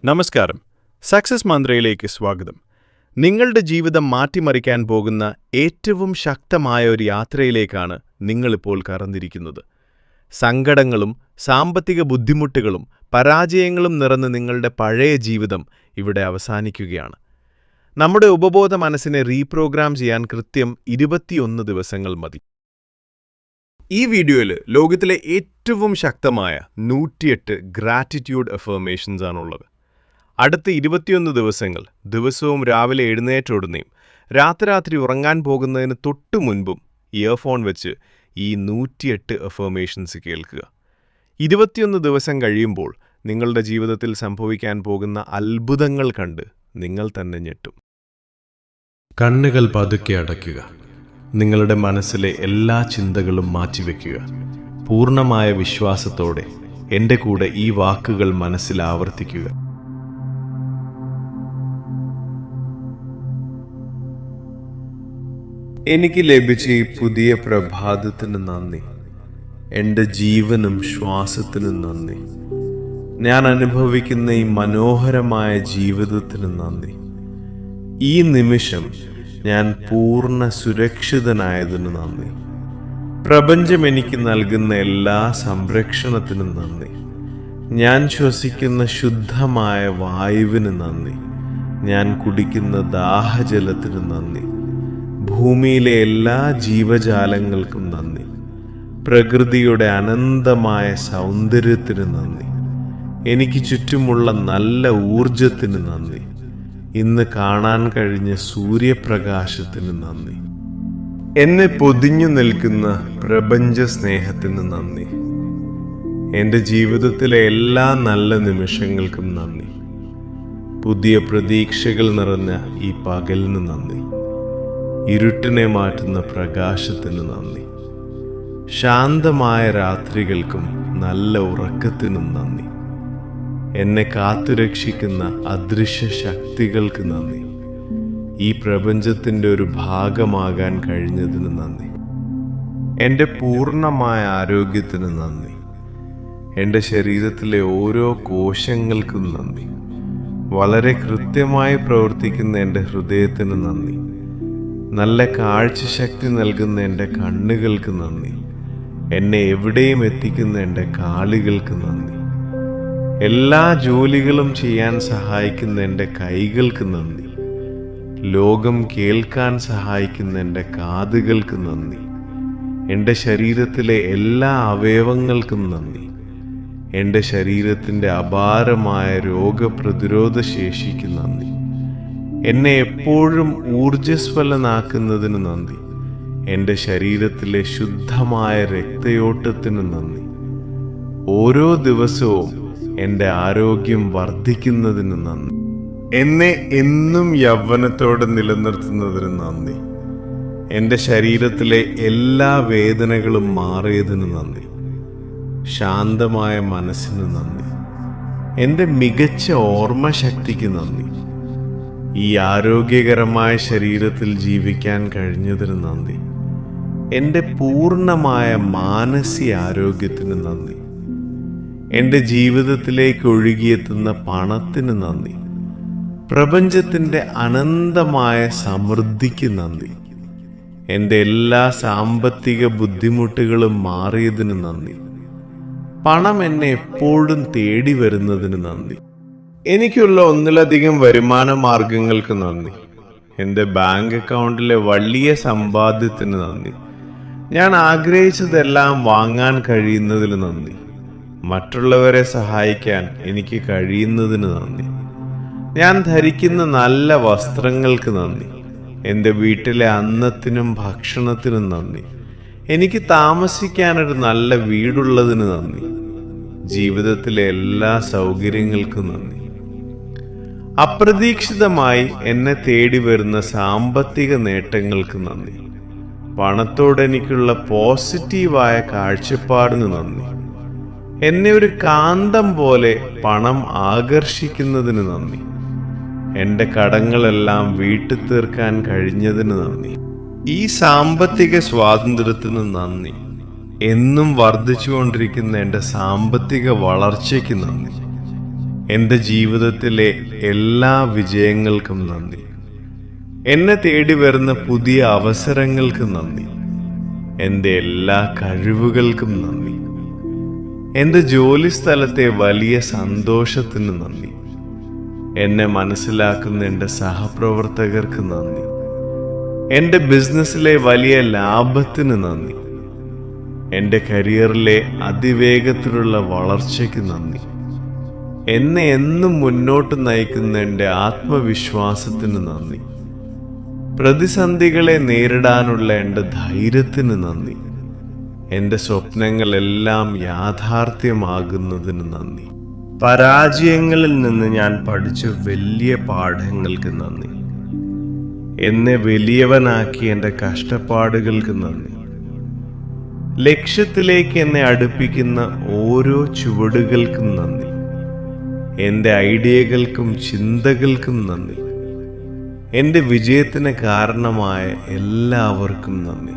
നമസ്കാരം. സക്സസ് മന്ത്രയിലേക്ക് സ്വാഗതം. നിങ്ങളുടെ ജീവിതം മാറ്റിമറിക്കാൻ പോകുന്ന ഏറ്റവും ശക്തമായ ഒരു യാത്രയിലേക്കാണ് നിങ്ങളിപ്പോൾ കടന്നിരിക്കുന്നത്. സങ്കടങ്ങളും സാമ്പത്തിക ബുദ്ധിമുട്ടുകളും പരാജയങ്ങളും നിറഞ്ഞ നിങ്ങളുടെ പഴയ ജീവിതം ഇവിടെ അവസാനിക്കുകയാണ്. നമ്മുടെ ഉപബോധ മനസ്സിനെ റീപ്രോഗ്രാം ചെയ്യാൻ കൃത്യം 21 ദിവസങ്ങൾ മതി. ഈ വീഡിയോയിൽ ലോകത്തിലെ ഏറ്റവും ശക്തമായ 108 ഗ്രാറ്റിറ്റ്യൂഡ് അഫർമേഷൻസ് ആണുള്ളത്. അടുത്ത 21 ദിവസങ്ങൾ ദിവസവും രാവിലെ എഴുന്നേറ്റുടനെയും രാത്രി ഉറങ്ങാൻ പോകുന്നതിന് തൊട്ടു മുൻപും ഇയർഫോൺ വെച്ച് ഈ 108 അഫർമേഷൻസ് കേൾക്കുക. 21 ദിവസം കഴിയുമ്പോൾ നിങ്ങളുടെ ജീവിതത്തിൽ സംഭവിക്കാൻ പോകുന്ന അത്ഭുതങ്ങൾ കണ്ട് നിങ്ങൾ തന്നെ ഞെട്ടും. കണ്ണുകൾ പതുക്കെ അടയ്ക്കുക. നിങ്ങളുടെ മനസ്സിലെ എല്ലാ ചിന്തകളും മാറ്റിവെക്കുക. പൂർണ്ണമായ വിശ്വാസത്തോടെ എൻ്റെ കൂടെ ഈ വാക്കുകൾ മനസ്സിൽ ആവർത്തിക്കുക. എനിക്ക് ലഭിച്ച ഈ പുതിയ പ്രഭാതത്തിന് നന്ദി. എൻ്റെ ജീവനും ശ്വാസത്തിനും നന്ദി. ഞാൻ അനുഭവിക്കുന്ന ഈ മനോഹരമായ ജീവിതത്തിന് നന്ദി. ഈ നിമിഷം ഞാൻ പൂർണ്ണ സുരക്ഷിതനായതിന് നന്ദി. പ്രപഞ്ചം എനിക്ക് നൽകുന്ന എല്ലാ സംരക്ഷണത്തിനും നന്ദി. ഞാൻ ശ്വസിക്കുന്ന ശുദ്ധമായ വായുവിന് നന്ദി. ഞാൻ കുടിക്കുന്ന ദാഹജലത്തിന് നന്ദി. ഭൂമിയിലെ എല്ലാ ജീവജാലങ്ങൾക്കും നന്ദി. പ്രകൃതിയുടെ അനന്തമായ സൗന്ദര്യത്തിന് നന്ദി. എനിക്ക് ചുറ്റുമുള്ള നല്ല ഊർജത്തിന് നന്ദി. ഇന്ന് കാണാൻ കഴിഞ്ഞ സൂര്യപ്രകാശത്തിന് നന്ദി. എന്നെ പൊതിഞ്ഞു നിൽക്കുന്ന പ്രപഞ്ച സ്നേഹത്തിന് നന്ദി. എൻ്റെ ജീവിതത്തിലെ എല്ലാ നല്ല നിമിഷങ്ങൾക്കും നന്ദി. പുതിയ പ്രതീക്ഷകൾ നിറഞ്ഞ ഈ പകലിന് നന്ദി. ഇരുട്ടിനെ മാറ്റുന്ന പ്രകാശത്തിന് നന്ദി. ശാന്തമായ രാത്രികൾക്കും നല്ല ഉറക്കത്തിനും നന്ദി. എന്നെ കാത്തുരക്ഷിക്കുന്ന അദൃശ്യ ശക്തികൾക്ക് നന്ദി. ഈ പ്രപഞ്ചത്തിൻ്റെ ഒരു ഭാഗമാകാൻ കഴിഞ്ഞതിന് നന്ദി. എൻ്റെ പൂർണ്ണമായ ആരോഗ്യത്തിന് നന്ദി. എൻ്റെ ശരീരത്തിലെ ഓരോ കോശങ്ങൾക്കും നന്ദി. വളരെ കൃത്യമായി പ്രവർത്തിക്കുന്ന എൻ്റെ ഹൃദയത്തിന് നന്ദി. നല്ല കാഴ്ചശക്തി നൽകുന്ന എൻ്റെ കണ്ണുകൾക്ക് നന്ദി. എന്നെ എവിടെയും എത്തിക്കുന്ന എൻ്റെ കാലുകൾക്ക് നന്ദി. എല്ലാ ജോലികളും ചെയ്യാൻ സഹായിക്കുന്ന എൻ്റെ കൈകൾക്ക് നന്ദി. ലോകം കേൾക്കാൻ സഹായിക്കുന്ന എൻ്റെ കാതുകൾക്ക് നന്ദി. എൻ്റെ ശരീരത്തിലെ എല്ലാ അവയവങ്ങൾക്കും നന്ദി. എൻ്റെ ശരീരത്തിൻ്റെ അപാരമായ രോഗപ്രതിരോധ ശേഷിക്ക് നന്ദി. എന്നെ എപ്പോഴും ഊർജ്ജസ്വലനാക്കുന്നതിന് നന്ദി. എൻ്റെ ശരീരത്തിലെ ശുദ്ധമായ രക്തയോട്ടത്തിന് നന്ദി. ഓരോ ദിവസവും എൻ്റെ ആരോഗ്യം വർദ്ധിക്കുന്നതിന് നന്ദി. എന്നെ എന്നും യൗവനത്തോടെ നിലനിർത്തുന്നതിന് നന്ദി. എൻ്റെ ശരീരത്തിലെ എല്ലാ വേദനകളും മാറിയതിന് നന്ദി. ശാന്തമായ മനസ്സിന് നന്ദി. എൻ്റെ മികച്ച ഓർമ്മശക്തിക്ക് നന്ദി. ഈ ആരോഗ്യകരമായ ശരീരത്തിൽ ജീവിക്കാൻ കഴിഞ്ഞതിന് നന്ദി. എൻ്റെ പൂർണ്ണമായ മാനസിക ആരോഗ്യത്തിന് നന്ദി. എൻ്റെ ജീവിതത്തിലേക്ക് ഒഴുകിയെത്തുന്ന പണത്തിന് നന്ദി. പ്രപഞ്ചത്തിൻ്റെ അനന്തമായ സമൃദ്ധിക്ക് നന്ദി. എൻ്റെ എല്ലാ സാമ്പത്തിക ബുദ്ധിമുട്ടുകളും മാറിയതിന് നന്ദി. പണം എന്നെ എപ്പോഴും തേടി വരുന്നതിന് നന്ദി. എനിക്കുള്ള ഒന്നിലധികം വരുമാന മാർഗങ്ങൾക്ക് നന്ദി. എൻ്റെ ബാങ്ക് അക്കൗണ്ടിലെ വലിയ സമ്പാദ്യത്തിന് നന്ദി. ഞാൻ ആഗ്രഹിച്ചതെല്ലാം വാങ്ങാൻ കഴിയുന്നതിന് നന്ദി. മറ്റുള്ളവരെ സഹായിക്കാൻ എനിക്ക് കഴിയുന്നതിന് നന്ദി. ഞാൻ ധരിക്കുന്ന നല്ല വസ്ത്രങ്ങൾക്ക് നന്ദി. എൻ്റെ വീട്ടിലെ അന്നത്തിനും ഭക്ഷണത്തിനും നന്ദി. എനിക്ക് താമസിക്കാനൊരു നല്ല വീടുള്ളതിന് നന്ദി. ജീവിതത്തിലെ എല്ലാ സൗകര്യങ്ങൾക്കും നന്ദി. അപ്രതീക്ഷിതമായി എന്നെ തേടി വരുന്ന സാമ്പത്തിക നേട്ടങ്ങൾക്ക് നന്ദി. പണത്തോട് എനിക്കുള്ള പോസിറ്റീവായ കാഴ്ചപ്പാടിന് നന്ദി. എന്നെ ഒരു കാന്തം പോലെ പണം ആകർഷിക്കുന്നതിന് നന്ദി. എൻ്റെ കടങ്ങളെല്ലാം വീട്ടിൽ തീർക്കാൻ കഴിഞ്ഞതിന് നന്ദി. ഈ സാമ്പത്തിക സ്വാതന്ത്ര്യത്തിന് നന്ദി. എന്നും വർദ്ധിച്ചുകൊണ്ടിരിക്കുന്ന എൻ്റെ സാമ്പത്തിക വളർച്ചയ്ക്ക് നന്ദി. എൻ്റെ ജീവിതത്തിലെ എല്ലാ വിജയങ്ങൾക്കും നന്ദി. എന്നെ തേടി വരുന്ന പുതിയ അവസരങ്ങൾക്ക് നന്ദി. എൻ്റെ എല്ലാ കഴിവുകൾക്കും നന്ദി. എൻ്റെ ജോലിസ്ഥലത്തെ വലിയ സന്തോഷത്തിന് നന്ദി. എന്നെ മനസ്സിലാക്കുന്ന എൻ്റെ സഹപ്രവർത്തകർക്ക് നന്ദി. എൻ്റെ ബിസിനസ്സിലെ വലിയ ലാഭത്തിന് നന്ദി. എൻ്റെ കരിയറിലെ അതിവേഗത്തിലുള്ള വളർച്ചയ്ക്ക് നന്ദി. എന്നെ എന്നും മുന്നോട്ട് നയിക്കുന്ന എൻ്റെ ആത്മവിശ്വാസത്തിന് നന്ദി. പ്രതിസന്ധികളെ നേരിടാനുള്ള എൻ്റെ ധൈര്യത്തിന് നന്ദി. എൻ്റെ സ്വപ്നങ്ങളെല്ലാം യാഥാർത്ഥ്യമാകുന്നതിന് നന്ദി. പരാജയങ്ങളിൽ നിന്ന് ഞാൻ പഠിച്ച വലിയ പാഠങ്ങൾക്ക് നന്ദി. എന്നെ വലിയവനാക്കി എൻ്റെ കഷ്ടപ്പാടുകൾക്ക് നന്ദി. ലക്ഷ്യത്തിലേക്ക് എന്നെ അടുപ്പിക്കുന്ന ഓരോ ചുവടുകൾക്കും നന്ദി. എൻ്റെ ഐഡിയകൾക്കും ചിന്തകൾക്കും നന്ദി. എൻ്റെ വിജയത്തിന് കാരണമായ എല്ലാവർക്കും നന്ദി.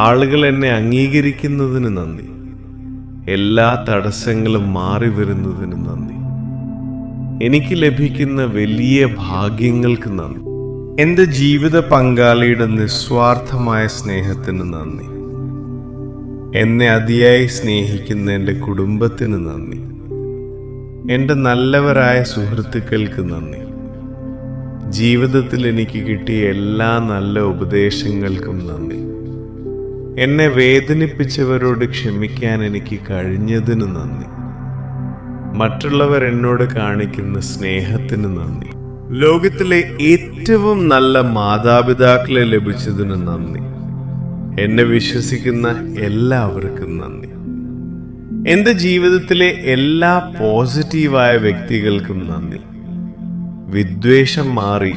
ആളുകൾ എന്നെ അംഗീകരിക്കുന്നതിന് നന്ദി. എല്ലാ തടസ്സങ്ങളും മാറി വരുന്നതിന് നന്ദി. എനിക്ക് ലഭിക്കുന്ന വലിയ ഭാഗ്യങ്ങൾക്ക് നന്ദി. എൻ്റെ ജീവിത പങ്കാളിയുടെ നിസ്വാർത്ഥമായ സ്നേഹത്തിന് നന്ദി. എന്നെ അതിയായി സ്നേഹിക്കുന്ന എൻ്റെ കുടുംബത്തിന് നന്ദി. എൻ്റെ നല്ലവരായ സുഹൃത്തുക്കൾക്ക് നന്ദി. ജീവിതത്തിൽ എനിക്ക് കിട്ടിയ എല്ലാ നല്ല ഉപദേശങ്ങൾക്കും നന്ദി. എന്നെ വേദനിപ്പിച്ചവരോട് ക്ഷമിക്കാൻ എനിക്ക് കഴിഞ്ഞതിന് നന്ദി. മറ്റുള്ളവർ എന്നോട് കാണിക്കുന്ന സ്നേഹത്തിന് നന്ദി. ലോകത്തിലെ ഏറ്റവും നല്ല മാതാപിതാക്കളെ ലഭിച്ചതിന് നന്ദി. എന്നെ വിശ്വസിക്കുന്ന എല്ലാവർക്കും നന്ദി. എൻ്റെ ജീവിതത്തിലെ എല്ലാ പോസിറ്റീവായ വ്യക്തികൾക്കും നന്ദി. വിദ്വേഷം മാറി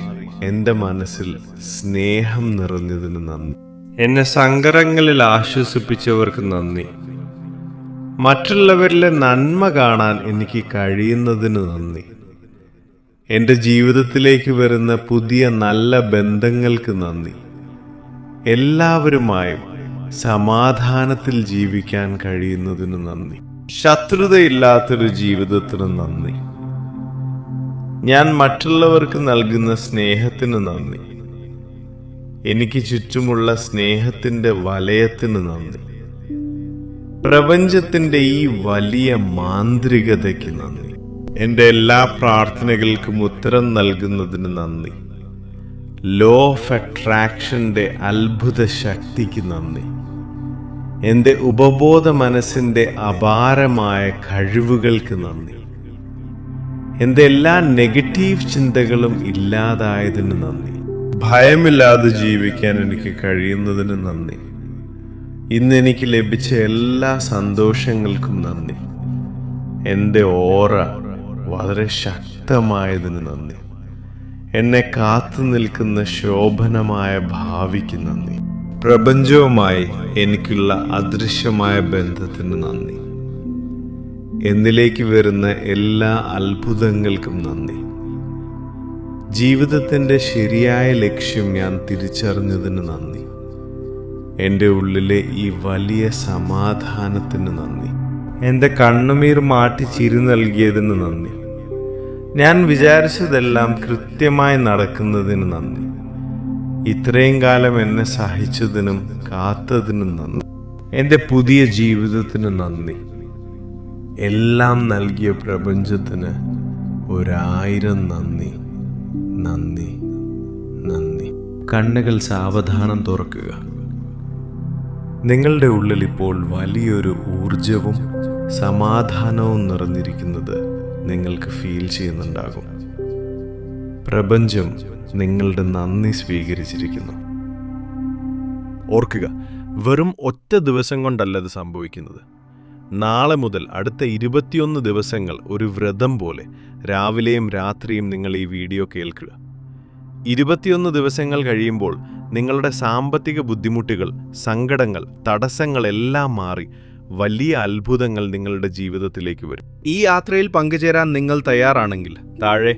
എൻ്റെ മനസ്സിൽ സ്നേഹം നിറഞ്ഞതിന് നന്ദി. എന്നെ സങ്കടങ്ങളിൽ ആശ്വസിപ്പിച്ചവർക്ക് നന്ദി. മറ്റുള്ളവരിലെ നന്മ കാണാൻ എനിക്ക് കഴിയുന്നതിന് നന്ദി. എൻ്റെ ജീവിതത്തിലേക്ക് വരുന്ന പുതിയ നല്ല ബന്ധങ്ങൾക്ക് നന്ദി. എല്ലാവരുമായും സമാധാനത്തിൽ ജീവിക്കാൻ കഴിയുന്നതിന് നന്ദി. ശത്രുതയില്ലാത്തൊരു ജീവിതത്തിന് നന്ദി. ഞാൻ മറ്റുള്ളവർക്ക് നൽകുന്ന സ്നേഹത്തിന് നന്ദി. എനിക്ക് ചുറ്റുമുള്ള സ്നേഹത്തിൻ്റെ വലയത്തിന് നന്ദി. പ്രപഞ്ചത്തിൻ്റെ ഈ വലിയ മാന്ത്രികതയ്ക്ക് നന്ദി. എൻ്റെ എല്ലാ പ്രാർത്ഥനകൾക്കും ഉത്തരം നൽകുന്നതിന് നന്ദി. ലോ ഓഫ് അട്രാക്ഷൻ്റെ അത്ഭുത ശക്തിക്ക് നന്ദി. എൻ്റെ ഉപബോധ മനസ്സിൻ്റെ അപാരമായ കഴിവുകൾക്ക് നന്ദി. എൻ്റെ എല്ലാ നെഗറ്റീവ് ചിന്തകളും ഇല്ലാതായതിന് നന്ദി. ഭയമില്ലാതെ ജീവിക്കാൻ എനിക്ക് കഴിയുന്നതിന് നന്ദി. ഇന്ന് എനിക്ക് ലഭിച്ച എല്ലാ സന്തോഷങ്ങൾക്കും നന്ദി. എൻ്റെ ഓറ വളരെ ശക്തമായതിന് നന്ദി. എന്നെ കാത്തു നിൽക്കുന്ന ശോഭനമായ ഭാവിക്ക് നന്ദി. പ്രപഞ്ചവുമായി എനിക്കുള്ള അദൃശ്യമായ ബന്ധത്തിന് നന്ദി. എന്നിലേക്ക് വരുന്ന എല്ലാ അത്ഭുതങ്ങൾക്കും നന്ദി. ജീവിതത്തിൻ്റെ ശരിയായ ലക്ഷ്യം ഞാൻ തിരിച്ചറിഞ്ഞതിന് നന്ദി. എൻ്റെ ഉള്ളിലെ ഈ വലിയ സമാധാനത്തിന് നന്ദി. എൻ്റെ കണ്ണുനീർ മാറ്റി ചിരി നൽകിയതിന് നന്ദി. ഞാൻ വിചാരിച്ചതെല്ലാം കൃത്യമായി നടക്കുന്നതിന് നന്ദി. ഇത്രയും കാലം എന്നെ സഹിച്ചതിനും കാത്തതിനും നന്ദി. എൻ്റെ പുതിയ ജീവിതത്തിന് നന്ദി. എല്ലാം നൽകിയ പ്രപഞ്ചത്തിന് 1000 നന്ദി. നന്ദി, നന്ദി. കണ്ണുകൾ സാവധാനം തുറക്കുക. നിങ്ങളുടെ ഉള്ളിൽ ഇപ്പോൾ വലിയൊരു ഊർജവും സമാധാനവും നിറഞ്ഞിരിക്കുന്നത് നിങ്ങൾക്ക് ഫീൽ ചെയ്യുന്നുണ്ടാകും. പ്രപഞ്ചം നിങ്ങളുടെ നന്ദി സ്വീകരിച്ചിരിക്കുന്നു. ഓർക്കുക, വെറും ഒറ്റ ദിവസം കൊണ്ടല്ല ഇത് സംഭവിക്കുന്നത്. നാളെ മുതൽ അടുത്ത 21 ദിവസങ്ങൾ ഒരു വ്രതം പോലെ രാവിലെയും രാത്രിയും നിങ്ങൾ ഈ വീഡിയോ കേൾക്കുക. 21 ദിവസങ്ങൾ കഴിയുമ്പോൾ നിങ്ങളുടെ സാമ്പത്തിക ബുദ്ധിമുട്ടുകൾ, സങ്കടങ്ങൾ, തടസ്സങ്ങളെല്ലാം മാറി വലിയ അത്ഭുതങ്ങൾ നിങ്ങളുടെ ജീവിതത്തിലേക്ക് വരും. ഈ യാത്രയിൽ പങ്കുചേരാൻ നിങ്ങൾ തയ്യാറാണെങ്കിൽ താഴെ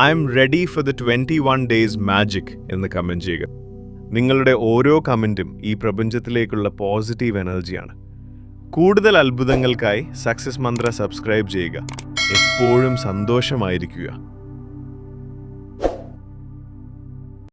I am ready for the 21 days magic എന്ന് കമൻറ്റ് ചെയ്യുക. നിങ്ങളുടെ ഓരോ കമൻറ്റും ഈ പ്രപഞ്ചത്തിലേക്കുള്ള പോസിറ്റീവ് എനർജിയാണ്. കൂടുതൽ അത്ഭുതങ്ങൾക്കായി സക്സസ് മന്ത്ര സബ്സ്ക്രൈബ് ചെയ്യുക. എപ്പോഴും സന്തോഷമായിരിക്കുക.